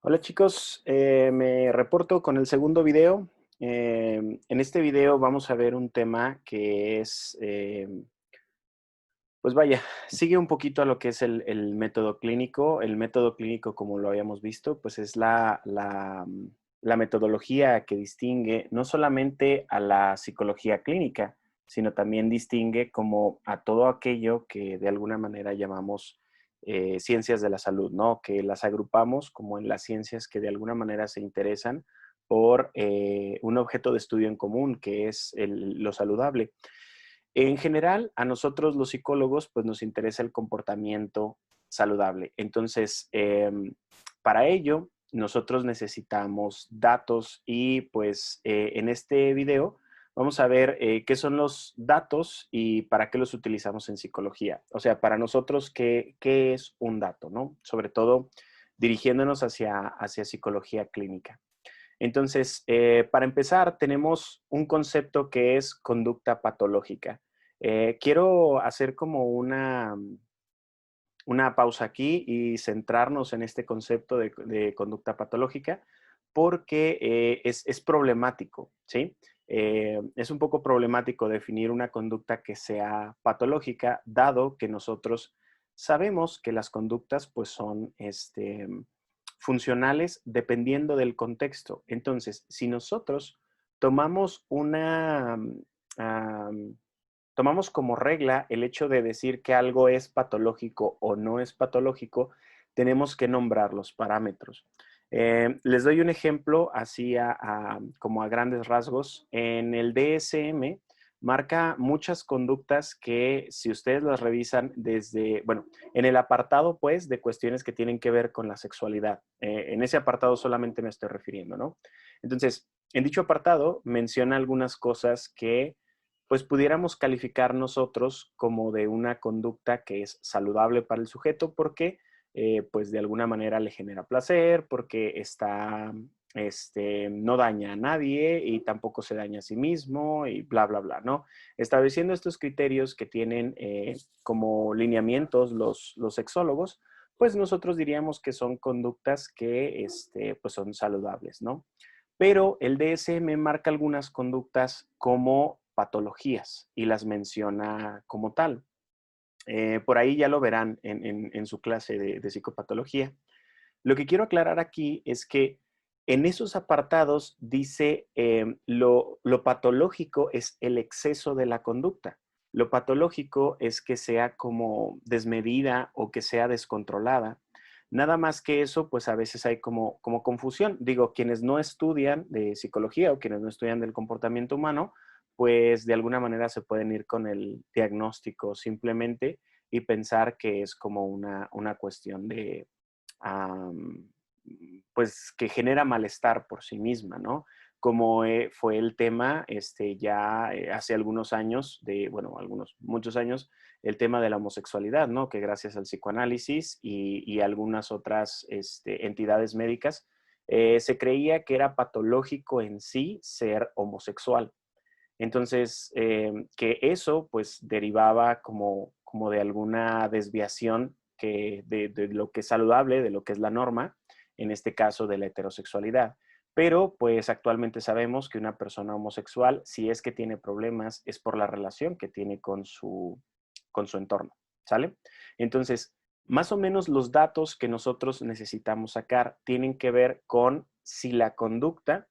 Hola chicos, me reporto con el segundo video. En este video vamos a ver un tema que es, pues vaya, sigue un poquito a lo que es el método clínico. El método clínico, como lo habíamos visto, pues es la metodología que distingue no solamente a la psicología clínica, sino también distingue como a todo aquello que de alguna manera llamamos ciencias de la salud, ¿no? Que las agrupamos como en las ciencias que de alguna manera se interesan por un objeto de estudio en común, que es lo saludable. En general, a nosotros los psicólogos, pues nos interesa el comportamiento saludable. Entonces, para ello, nosotros necesitamos datos y pues en este video vamos a ver qué son los datos y para qué los utilizamos en psicología. O sea, para nosotros, ¿qué es un dato, no? Sobre todo dirigiéndonos hacia psicología clínica. Entonces, para empezar, tenemos un concepto que es conducta patológica. Quiero hacer como una pausa aquí y centrarnos en este concepto de conducta patológica porque es problemático, ¿sí? Es un poco problemático definir una conducta que sea patológica, dado que nosotros sabemos que las conductas pues son funcionales dependiendo del contexto. Entonces, si nosotros tomamos am, tomamos como regla el hecho de decir que algo es patológico o no es patológico, tenemos que nombrar los parámetros. Les doy un ejemplo así como a grandes rasgos. En el DSM marca muchas conductas que si ustedes las revisan desde, bueno, en el apartado pues de cuestiones que tienen que ver con la sexualidad. En ese apartado solamente me estoy refiriendo, ¿no? Entonces, en dicho apartado menciona algunas cosas que pues pudiéramos calificar nosotros como de una conducta que es saludable para el sujeto porque pues de alguna manera le genera placer, porque no daña a nadie y tampoco se daña a sí mismo y bla, bla, bla, ¿no? Estableciendo estos criterios que tienen como lineamientos los sexólogos, pues nosotros diríamos que son conductas que pues son saludables, ¿no? Pero el DSM marca algunas conductas como patologías y las menciona como tal. Por ahí ya lo verán en su clase de psicopatología. Lo que quiero aclarar aquí es que en esos apartados dice lo patológico es el exceso de la conducta. Lo patológico es que sea como desmedida o que sea descontrolada. Nada más que eso, pues a veces hay como confusión. Digo, quienes no estudian de psicología o quienes no estudian del comportamiento humano, pues de alguna manera se pueden ir con el diagnóstico simplemente y pensar que es como una cuestión de, am, pues que genera malestar por sí misma, ¿no? Como fue el tema ya hace algunos años, bueno, muchos años, el tema de la homosexualidad, ¿no? Que gracias al psicoanálisis y algunas otras entidades médicas, se creía que era patológico en sí ser homosexual. Entonces, que eso pues derivaba como de alguna desviación de lo que es saludable, de lo que es la norma, en este caso de la heterosexualidad. Pero pues actualmente sabemos que una persona homosexual, si es que tiene problemas, es por la relación que tiene con su entorno, ¿sale? Entonces, más o menos los datos que nosotros necesitamos sacar tienen que ver con si la conducta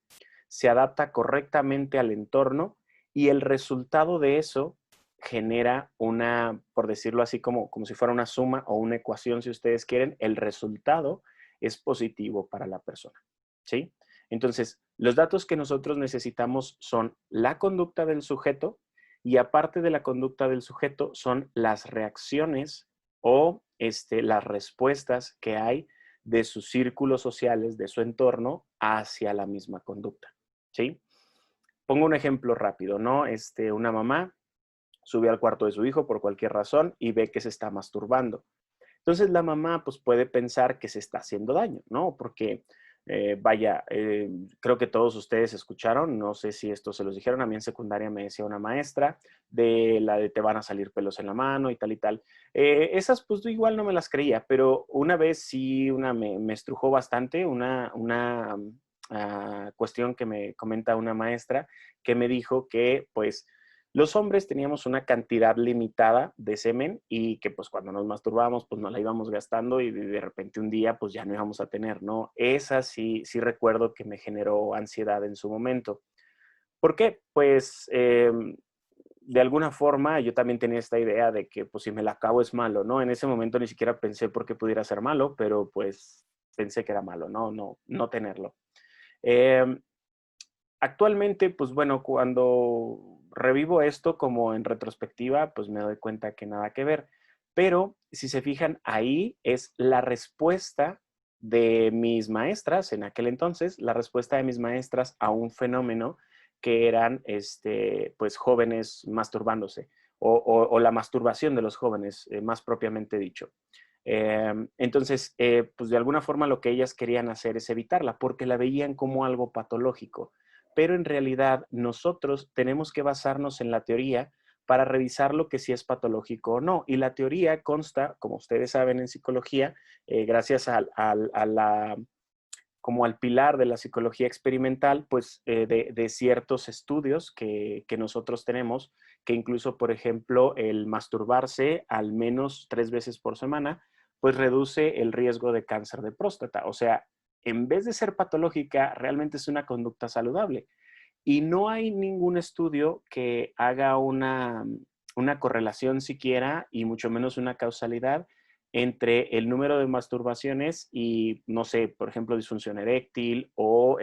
se adapta correctamente al entorno y el resultado de eso genera por decirlo así, como si fuera una suma o una ecuación, si ustedes quieren, el resultado es positivo para la persona, ¿sí? Entonces, los datos que nosotros necesitamos son la conducta del sujeto y aparte de la conducta del sujeto son las reacciones o las respuestas que hay de sus círculos sociales, de su entorno, hacia la misma conducta, ¿sí? Pongo un ejemplo rápido, ¿no? Una mamá sube al cuarto de su hijo por cualquier razón y ve que se está masturbando. Entonces la mamá pues puede pensar que se está haciendo daño, ¿no? Porque Vaya, creo que todos ustedes escucharon, no sé si esto se los dijeron, a mí en secundaria me decía una maestra de la de te van a salir pelos en la mano y tal y tal. Esas pues yo igual no me las creía, pero una vez sí una me estrujó bastante, una cuestión que me comenta una maestra que me dijo que pues los hombres teníamos una cantidad limitada de semen y que pues cuando nos masturbábamos pues nos la íbamos gastando y de repente un día pues ya no íbamos a tener, ¿no? Esa sí recuerdo que me generó ansiedad en su momento. ¿Por qué? Pues de alguna forma yo también tenía esta idea de que pues si me la acabo es malo, ¿no? En ese momento ni siquiera pensé por qué pudiera ser malo, pero pues pensé que era malo, ¿no? No tenerlo. Eh, Actualmente, pues bueno, cuando revivo esto como en retrospectiva, pues me doy cuenta que nada que ver. Pero si se fijan, ahí es la respuesta de mis maestras en aquel entonces, la respuesta de mis maestras a un fenómeno que eran, pues, jóvenes masturbándose o la masturbación de los jóvenes, más propiamente dicho. Entonces, pues de alguna forma lo que ellas querían hacer es evitarla porque la veían como algo patológico, pero en realidad nosotros tenemos que basarnos en la teoría para revisar lo que sí es patológico o no. Y la teoría consta, como ustedes saben en psicología, gracias a la, como al pilar de la psicología experimental, pues de ciertos estudios que nosotros tenemos, que incluso, por ejemplo, el masturbarse al menos 3 veces por semana, pues reduce el riesgo de cáncer de próstata. O sea, en vez de ser patológica, realmente es una conducta saludable. Y no hay ningún estudio que haga una correlación siquiera, y mucho menos una causalidad, entre el número de masturbaciones y, no sé, por ejemplo, disfunción eréctil o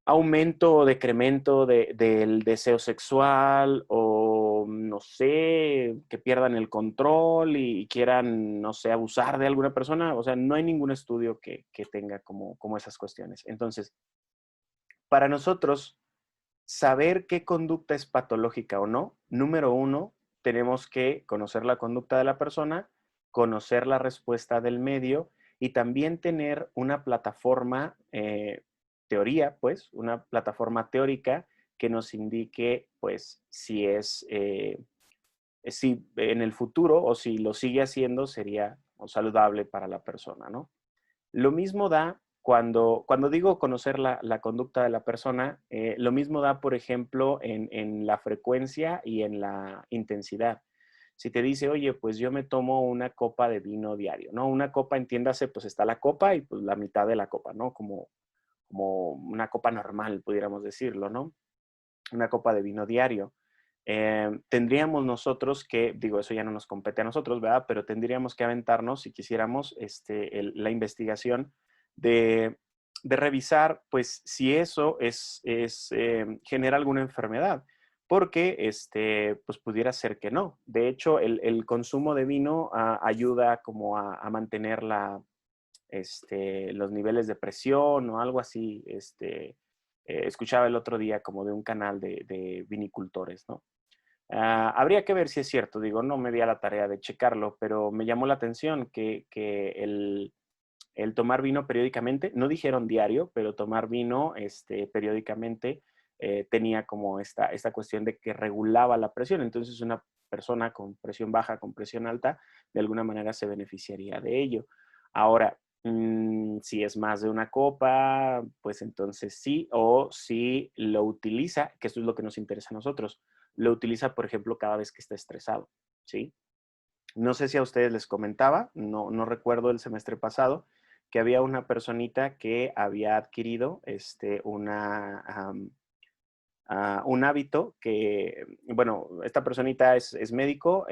aumento o decremento del deseo sexual o, no sé, que pierdan el control y quieran, no sé, abusar de alguna persona. O sea, no hay ningún estudio que tenga como esas cuestiones. Entonces, para nosotros, saber qué conducta es patológica o no, número uno, tenemos que conocer la conducta de la persona, conocer la respuesta del medio y también tener una plataforma, teoría, pues, una plataforma teórica que nos indique, pues, si en el futuro o si lo sigue haciendo sería saludable para la persona, ¿no? Lo mismo da cuando digo conocer la conducta de la persona, lo mismo da, por ejemplo, en la frecuencia y en la intensidad. Si te dice, oye, pues yo me tomo una copa de vino diario, ¿no? Una copa, entiéndase, pues está la copa y pues la mitad de la copa, ¿no? Como una copa normal, pudiéramos decirlo, ¿no? Una copa de vino diario. Tendríamos nosotros que, digo, eso ya no nos compete a nosotros, ¿verdad? Pero tendríamos que aventarnos, si quisiéramos, la investigación de, de revisar, pues, si eso genera alguna enfermedad, porque, pues, pudiera ser que no. De hecho, el consumo de vino ayuda como a mantener los niveles de presión o algo así. Escuchaba el otro día como de un canal de vinicultores, ¿no? Habría que ver si es cierto, digo, no me di a la tarea de checarlo, pero me llamó la atención que el tomar vino periódicamente, no dijeron diario, pero tomar vino periódicamente tenía como esta cuestión de que regulaba la presión. Entonces una persona con presión baja, con presión alta, de alguna manera se beneficiaría de ello. Ahora, si es más de una copa, pues entonces sí, o si lo utiliza, que esto es lo que nos interesa a nosotros, lo utiliza, por ejemplo, cada vez que está estresado, ¿sí? No sé si a ustedes les comentaba, no recuerdo el semestre pasado, que había una personita que había adquirido un hábito que, bueno, esta personita es médico,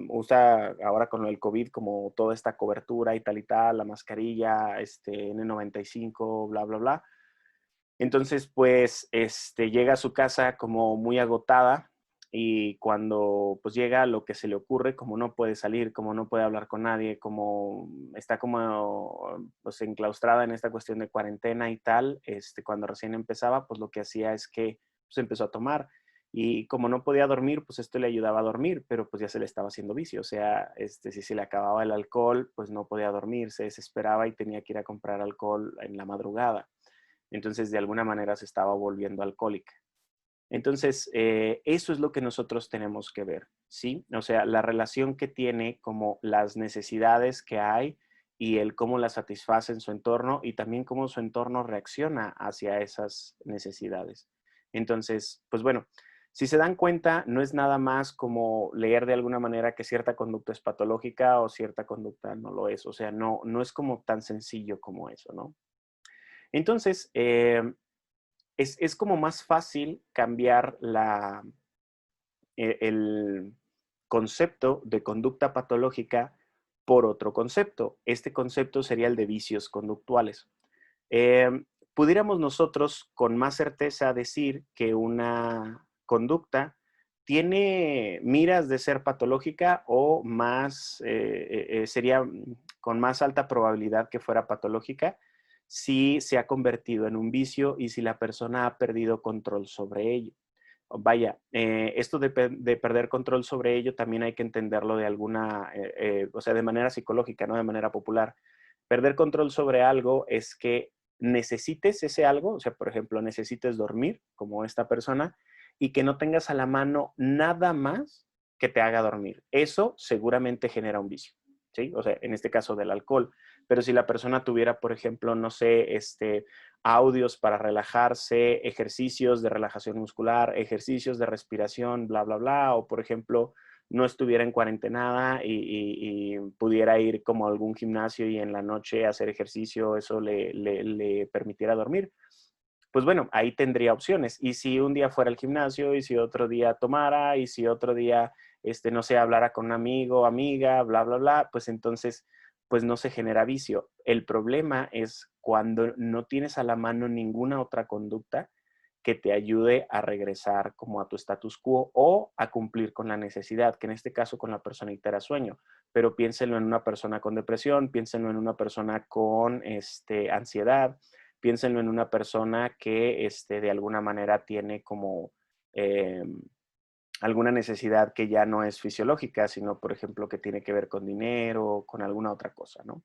usa ahora con el COVID como toda esta cobertura y tal, la mascarilla, N95, bla, bla, bla. Entonces, pues, llega a su casa como muy agotada y cuando pues llega lo que se le ocurre, como no puede salir, como no puede hablar con nadie, como está como pues enclaustrada en esta cuestión de cuarentena y tal, cuando recién empezaba, pues lo que hacía es que pues, empezó a tomar Y como no podía dormir, pues esto le ayudaba a dormir, pero pues ya se le estaba haciendo vicio. O sea, si se le acababa el alcohol, pues no podía dormir, se desesperaba y tenía que ir a comprar alcohol en la madrugada. Entonces, de alguna manera se estaba volviendo alcohólica. Entonces, eso es lo que nosotros tenemos que ver, ¿sí? O sea, la relación que tiene como las necesidades que hay y el cómo las satisface en su entorno y también cómo su entorno reacciona hacia esas necesidades. Entonces, pues bueno, si se dan cuenta, no es nada más como leer de alguna manera que cierta conducta es patológica o cierta conducta no lo es. O sea, no es como tan sencillo como eso, ¿no? Entonces, es como más fácil cambiar el concepto de conducta patológica por otro concepto. Este concepto sería el de vicios conductuales. Pudiéramos nosotros con más certeza decir que una conducta tiene miras de ser patológica o más, sería con más alta probabilidad que fuera patológica si se ha convertido en un vicio y si la persona ha perdido control sobre ello. Vaya, esto de perder control sobre ello también hay que entenderlo de alguna, o sea, de manera psicológica, no de manera popular. Perder control sobre algo es que necesites ese algo, o sea, por ejemplo, necesites dormir, como esta persona, y que no tengas a la mano nada más que te haga dormir. Eso seguramente genera un vicio, ¿sí? O sea, en este caso del alcohol. Pero si la persona tuviera, por ejemplo, no sé, audios para relajarse, ejercicios de relajación muscular, ejercicios de respiración, bla, bla, bla, o por ejemplo, no estuviera en cuarentena y pudiera ir como a algún gimnasio y en la noche hacer ejercicio, eso le permitiera dormir. Pues bueno, ahí tendría opciones. Y si un día fuera al gimnasio, y si otro día tomara, y si otro día, no sé, hablara con un amigo, amiga, bla, bla, bla, pues entonces, pues no se genera vicio. El problema es cuando no tienes a la mano ninguna otra conducta que te ayude a regresar como a tu status quo o a cumplir con la necesidad, que en este caso con la personita era sueño, pero piénsenlo en una persona con depresión, piénsenlo en una persona con ansiedad, piénsenlo en una persona que de alguna manera tiene como eh, alguna necesidad que ya no es fisiológica, sino por ejemplo que tiene que ver con dinero o con alguna otra cosa, ¿no?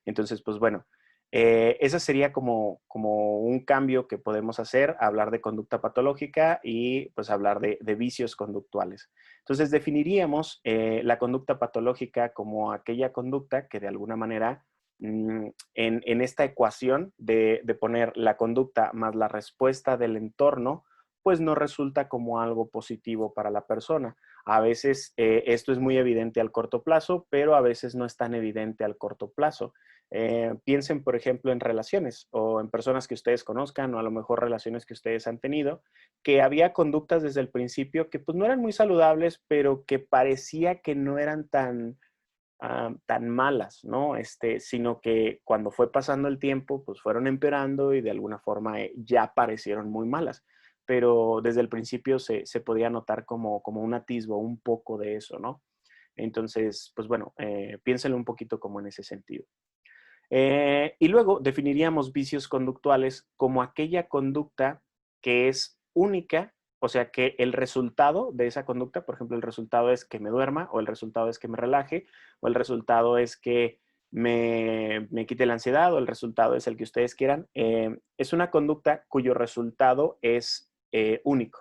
Entonces, pues bueno, ese sería como un cambio que podemos hacer, hablar de conducta patológica y pues hablar de vicios conductuales. Entonces, definiríamos la conducta patológica como aquella conducta que de alguna manera en esta ecuación de poner la conducta más la respuesta del entorno, pues no resulta como algo positivo para la persona. A veces esto es muy evidente al corto plazo, pero a veces no es tan evidente al corto plazo. Piensen, por ejemplo, en relaciones o en personas que ustedes conozcan o a lo mejor relaciones que ustedes han tenido, que había conductas desde el principio que pues no eran muy saludables, pero que parecía que no eran tan malas, ¿no? Sino que cuando fue pasando el tiempo, pues fueron empeorando y de alguna forma ya parecieron muy malas. Pero desde el principio se podía notar como un atisbo, un poco de eso, ¿no? Entonces, pues bueno, piénsenlo un poquito como en ese sentido. Y luego definiríamos vicios conductuales como aquella conducta que es única, o sea que el resultado de esa conducta, por ejemplo, el resultado es que me duerma, o el resultado es que me relaje, o el resultado es que me quite la ansiedad, o el resultado es el que ustedes quieran, es una conducta cuyo resultado es único.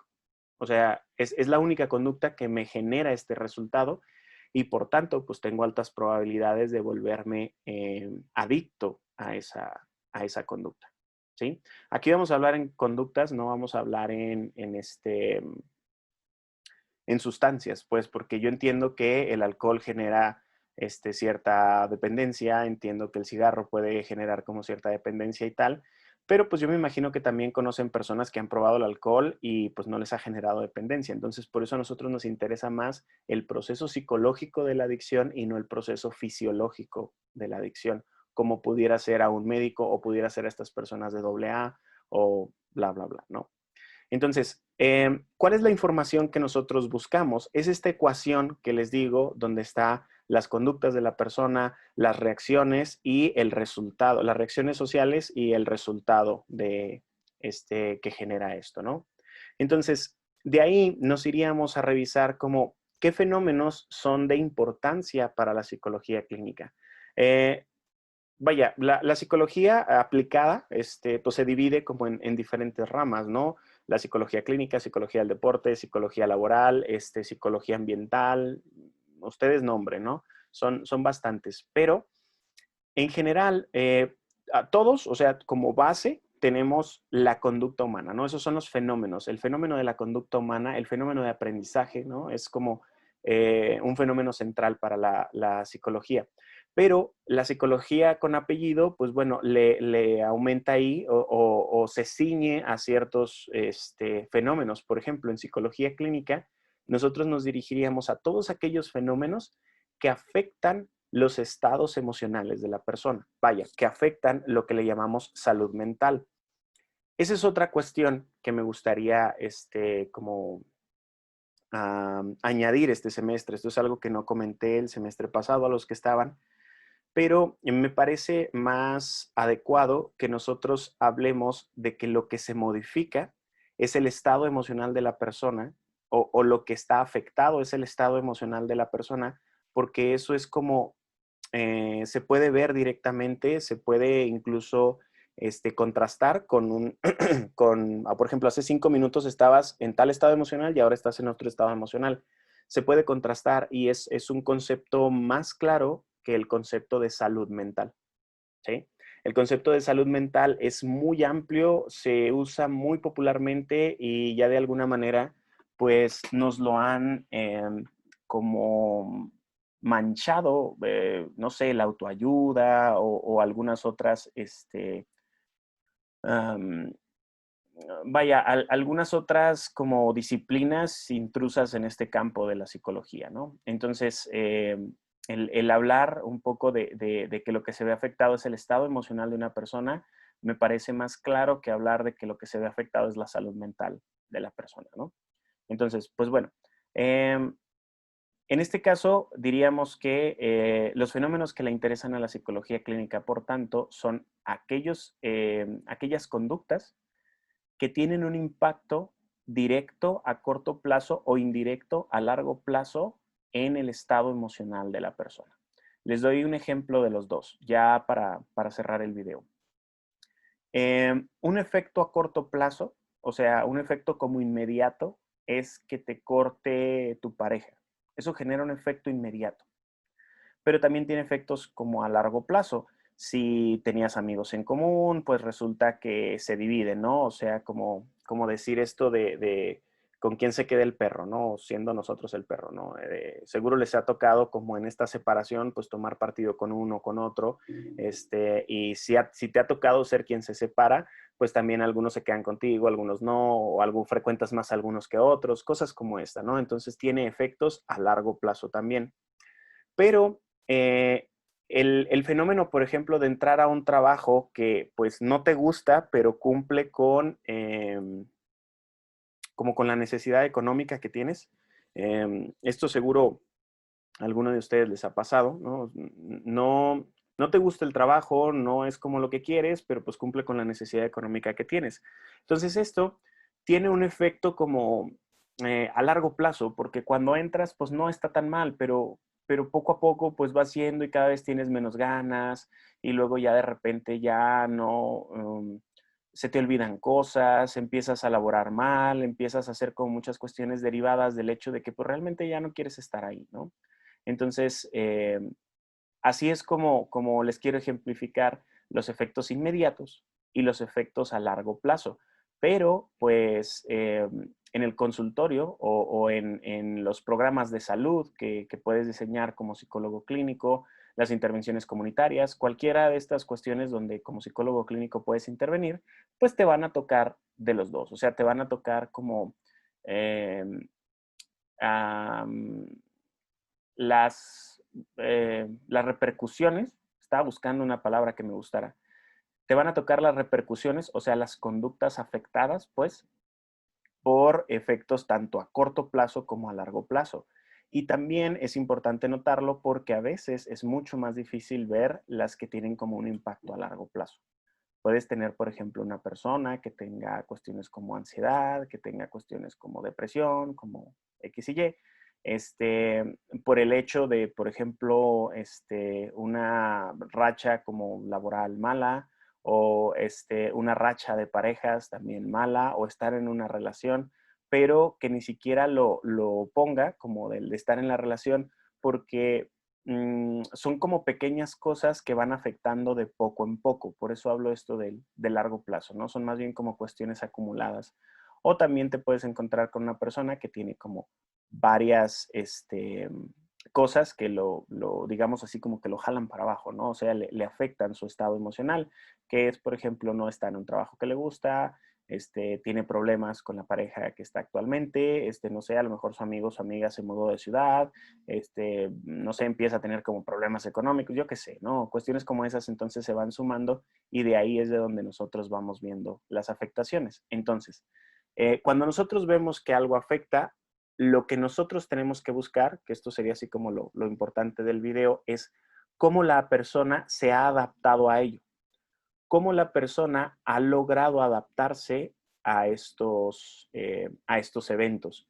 O sea, es la única conducta que me genera este resultado y por tanto, pues tengo altas probabilidades de volverme adicto a esa conducta, ¿sí? Aquí vamos a hablar en conductas, no vamos a hablar en sustancias, pues, porque yo entiendo que el alcohol genera cierta dependencia, entiendo que el cigarro puede generar como cierta dependencia y tal, pero pues yo me imagino que también conocen personas que han probado el alcohol y pues no les ha generado dependencia. Entonces, por eso a nosotros nos interesa más el proceso psicológico de la adicción y no el proceso fisiológico de la adicción, como pudiera ser a un médico o pudiera ser a estas personas de AA o bla, bla, bla, ¿no? Entonces, ¿cuál es la información que nosotros buscamos? Es esta ecuación que les digo, donde está las conductas de la persona, las reacciones y el resultado, las reacciones sociales y el resultado de que genera esto, ¿no? Entonces, de ahí nos iríamos a revisar como qué fenómenos son de importancia para la psicología clínica. Eh, Vaya, la psicología aplicada, pues se divide como en diferentes ramas, ¿no? La psicología clínica, psicología del deporte, psicología laboral, psicología ambiental, ustedes nombren, ¿no? Son bastantes, pero en general, a todos, o sea, como base, tenemos la conducta humana, ¿no? Esos son los fenómenos. El fenómeno de la conducta humana, el fenómeno de aprendizaje, ¿no? Es como un fenómeno central para la psicología. Pero la psicología con apellido, pues bueno, le aumenta ahí o se ciñe a ciertos fenómenos. Por ejemplo, en psicología clínica, nosotros nos dirigiríamos a todos aquellos fenómenos que afectan los estados emocionales de la persona, vaya, que afectan lo que le llamamos salud mental. Esa es otra cuestión que me gustaría como añadir este semestre. Esto es algo que no comenté el semestre pasado a los que estaban, pero me parece más adecuado que nosotros hablemos de que lo que se modifica es el estado emocional de la persona o lo que está afectado es el estado emocional de la persona, porque eso es como se puede ver directamente, se puede incluso contrastar con por ejemplo, hace 5 minutos estabas en tal estado emocional y ahora estás en otro estado emocional. Se puede contrastar y es un concepto más claro que el concepto de salud mental, ¿sí? El concepto de salud mental es muy amplio, se usa muy popularmente y ya de alguna manera, pues nos lo han como manchado, no sé, la autoayuda o algunas otras, um, vaya, algunas otras como disciplinas intrusas en este campo de la psicología, ¿no? Entonces, el hablar un poco de que lo que se ve afectado es el estado emocional de una persona, me parece más claro que hablar de que lo que se ve afectado es la salud mental de la persona, ¿no? Entonces, pues bueno, en este caso diríamos que los fenómenos que le interesan a la psicología clínica, por tanto, son aquellas conductas que tienen un impacto directo a corto plazo o indirecto a largo plazo en el estado emocional de la persona. Les doy un ejemplo de los dos, ya para cerrar el video. Un efecto a corto plazo, o sea, un efecto como inmediato, es que te corte tu pareja. Eso genera un efecto inmediato, pero también tiene efectos como a largo plazo. Si tenías amigos en común, pues resulta que se dividen, ¿no? O sea, como decir esto de con quién se queda el perro, ¿no? Siendo nosotros el perro, ¿no? Seguro les ha tocado como en esta separación, pues tomar partido con uno, o con otro, y si te ha tocado ser quien se separa, pues también algunos se quedan contigo, algunos no, o algo frecuentas más algunos que otros, cosas como esta, ¿no? Entonces tiene efectos a largo plazo también. Pero el fenómeno, por ejemplo, de entrar a un trabajo que pues no te gusta, pero cumple como con la necesidad económica que tienes, esto seguro a alguno de ustedes les ha pasado, ¿no? No te gusta el trabajo, no es como lo que quieres, pero pues cumple con la necesidad económica que tienes. Entonces esto tiene un efecto como a largo plazo, porque cuando entras pues no está tan mal, pero poco a poco pues va siendo y cada vez tienes menos ganas y luego ya de repente ya no, se te olvidan cosas, empiezas a laborar mal, empiezas a hacer como muchas cuestiones derivadas del hecho de que pues realmente ya no quieres estar ahí, ¿no? Entonces, así es como les quiero ejemplificar los efectos inmediatos y los efectos a largo plazo. Pero, pues, en el consultorio o en los programas de salud que puedes diseñar como psicólogo clínico, las intervenciones comunitarias, cualquiera de estas cuestiones donde como psicólogo clínico puedes intervenir, pues te van a tocar de los dos. O sea, te van a tocar como eh, am, las repercusiones, estaba buscando una palabra que me gustara, te van a tocar las repercusiones, o sea, las conductas afectadas, pues, por efectos tanto a corto plazo como a largo plazo. Y también es importante notarlo porque a veces es mucho más difícil ver las que tienen como un impacto a largo plazo. Puedes tener, por ejemplo, una persona que tenga cuestiones como ansiedad, que tenga cuestiones como depresión, como X y Y, por el hecho de, por ejemplo, una racha como laboral mala o una racha de parejas también mala o estar en una relación, pero que ni siquiera lo ponga como del de estar en la relación porque son como pequeñas cosas que van afectando de poco en poco. Por eso hablo esto de largo plazo, ¿no? Son más bien como cuestiones acumuladas. O también te puedes encontrar con una persona que tiene como varias cosas que digamos así, como que lo jalan para abajo, ¿no? O sea, le afectan su estado emocional, que es, por ejemplo, no está en un trabajo que le gusta, tiene problemas con la pareja que está actualmente, no sé, a lo mejor su amigo o su amiga se mudó de ciudad, no sé, empieza a tener como problemas económicos, yo qué sé, ¿no? Cuestiones como esas entonces se van sumando y de ahí es de donde nosotros vamos viendo las afectaciones. Entonces, cuando nosotros vemos que algo afecta, lo que nosotros tenemos que buscar, que esto sería así como lo importante del video, es cómo la persona se ha adaptado a ello, cómo la persona ha logrado adaptarse a estos eventos.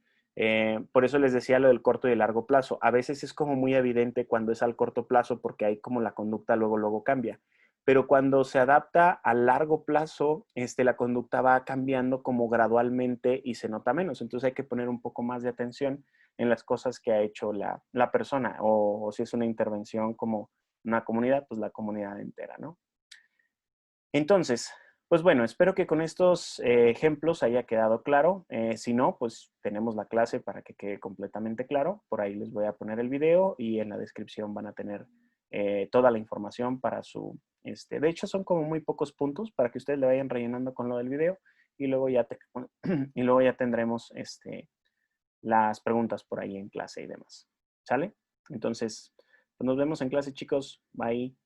Por eso les decía lo del corto y el largo plazo. A veces es como muy evidente cuando es al corto plazo porque ahí como la conducta luego cambia. Pero cuando se adapta a largo plazo, la conducta va cambiando como gradualmente y se nota menos. Entonces hay que poner un poco más de atención en las cosas que ha hecho la persona o si es una intervención como una comunidad, pues la comunidad entera, ¿no? Entonces, pues bueno, espero que con estos ejemplos haya quedado claro. Si no, pues tenemos la clase para que quede completamente claro. Por ahí les voy a poner el video y en la descripción van a tener toda la información para de hecho, son como muy pocos puntos para que ustedes le vayan rellenando con lo del video y luego y luego ya tendremos las preguntas por ahí en clase y demás. ¿Sale? Entonces, pues nos vemos en clase, chicos. Bye.